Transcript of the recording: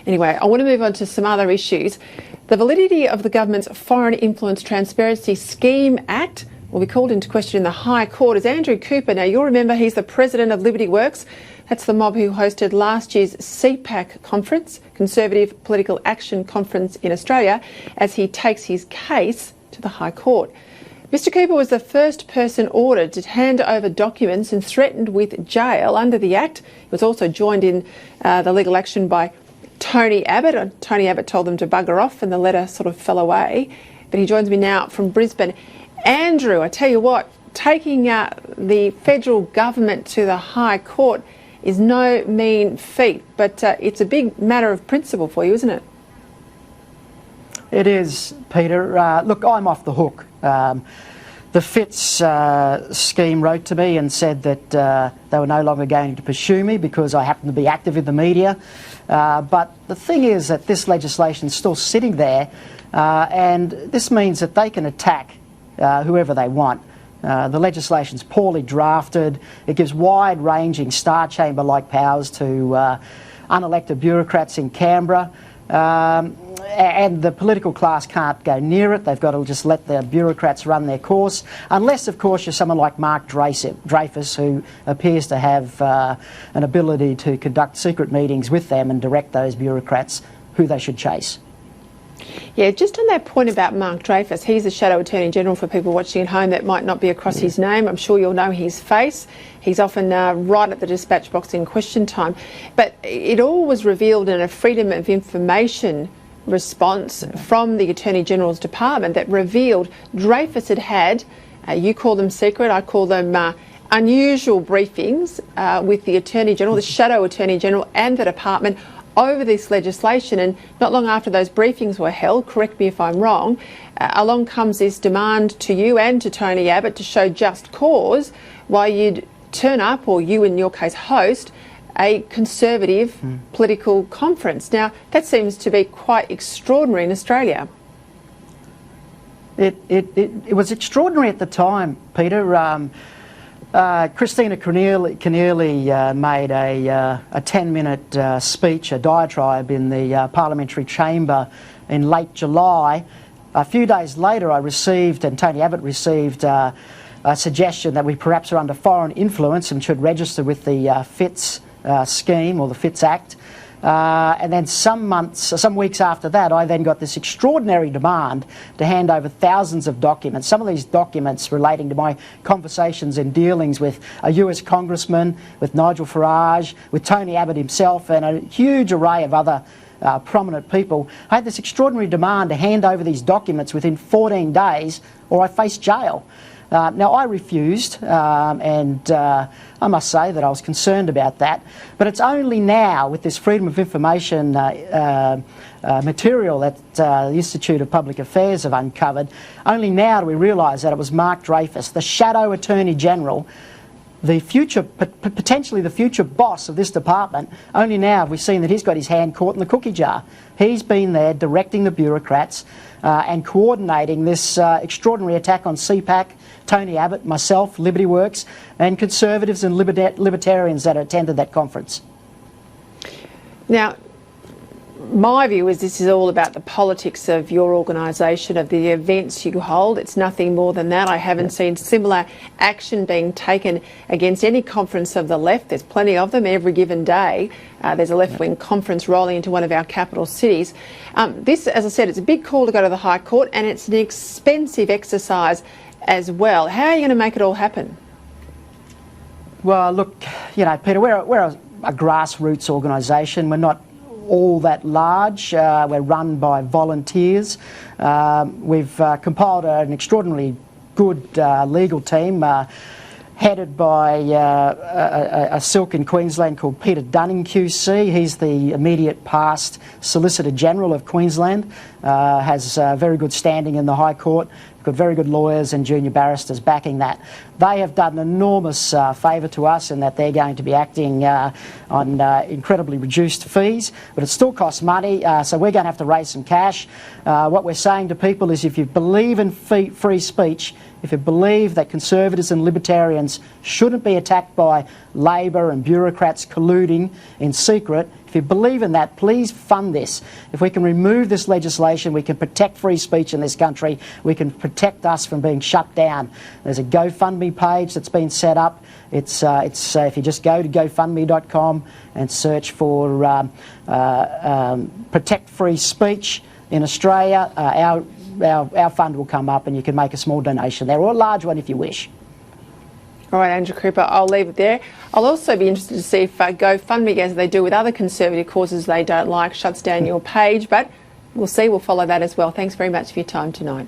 Anyway, I want to move on to some other issues. The validity of the government's Foreign Influence Transparency Scheme Act will be called into question in the High Court as Andrew Cooper, now you'll remember he's the president of LIbertyWorks. That's the mob who hosted last year's CPAC conference, Conservative Political Action Conference in Australia, as he takes his case to the High Court. Mr Cooper was the first person ordered to hand over documents and threatened with jail under the Act. He was also joined in the legal action by Tony Abbott. Tony Abbott told them to bugger off and the letter sort of fell away. But he joins me now from Brisbane. Andrew, I tell you what, taking the federal government to the High Court is no mean feat, but it's a big matter of principle for you, isn't it? It is, Peter. Look, I'm off the hook. The FITS scheme wrote to me and said that they were no longer going to pursue me because I happen to be active in the media. But the thing is that this legislation is still sitting there, and this means that they can attack whoever they want. The legislation's poorly drafted. It gives wide-ranging Star Chamber-like powers to unelected bureaucrats in Canberra. And the political class can't go near it. They've got to just let the bureaucrats run their course, unless, of course, you're someone like Mark Dreyfus, who appears to have an ability to conduct secret meetings with them and direct those bureaucrats who they should chase. Yeah, just on that point about Mark Dreyfus, he's the Shadow Attorney General for people watching at home that might not be across his name. I'm sure you'll know his face. He's often right at the dispatch box in question time. But it all was revealed in a Freedom of Information response from the Attorney General's department that revealed Dreyfus had, you call them secret, I call them unusual briefings with the Attorney General, the Shadow Attorney General and the department over this legislation. And not long after those briefings were held, correct me if I'm wrong, along comes this demand to you and to Tony Abbott to show just cause why you'd turn up, or you in your case host, a Conservative political conference. Now, that seems to be quite extraordinary in Australia. It was extraordinary at the time, Peter. Christina Keneally made a 10-minute speech, a diatribe in the parliamentary chamber in late July. A few days later I received, and Tony Abbott received, a suggestion that we perhaps are under foreign influence and should register with the FITS scheme, or the FITS Act. And then some weeks after that, I then got this extraordinary demand to hand over thousands of documents. Some of these documents relating to my conversations and dealings with a US congressman, with Nigel Farage, with Tony Abbott himself, and a huge array of other prominent people. I had this extraordinary demand to hand over these documents within 14 days or I faced jail. Now, I refused, and I must say that I was concerned about that. But it's only now, with this Freedom of Information material that the Institute of Public Affairs have uncovered, only now do we realise that it was Mark Dreyfus, the Shadow Attorney General, the future, potentially the future boss of this department. Only now have we seen that he's got his hand caught in the cookie jar. He's been there directing the bureaucrats and coordinating this extraordinary attack on CPAC, Tony Abbott, myself, LIbertyWorks, and Conservatives and Libertarians that attended that conference. Now, my view is this is all about the politics of your organisation, of the events you hold. It's nothing more than that. I haven't seen similar action being taken against any conference of the left. There's plenty of them every given day. There's a left-wing conference rolling into one of our capital cities. This, as I said, it's a big call to go to the High Court, and it's an expensive exercise as well. How are you going to make it all happen? Well, look, you know, Peter, we're a grassroots organisation. We're not all that large. We're run by volunteers. We've compiled an extraordinarily good legal team headed by a silk in Queensland called Peter Dunning QC. He's the immediate past Solicitor General of Queensland, has very good standing in the High Court. We've got very good lawyers and junior barristers backing that. They have done an enormous favour to us in that they're going to be acting on incredibly reduced fees, but it still costs money, so we're going to have to raise some cash. What we're saying to people is if you believe in free speech, if you believe that conservatives and libertarians shouldn't be attacked by Labor and bureaucrats colluding in secret, if you believe in that, please fund this. If we can remove this legislation, we can protect free speech in this country. We can protect us from being shut down. There's a GoFundMe page that's been set up. It's if you just go to GoFundMe.com and search for Protect Free Speech in Australia, our fund will come up and you can make a small donation there, or a large one if you wish. All right, Andrew Cooper, I'll leave it there. I'll also be interested to see if GoFundMe, as they do with other conservative causes they don't like, shuts down your page, but we'll see. We'll follow that as well. Thanks very much for your time tonight.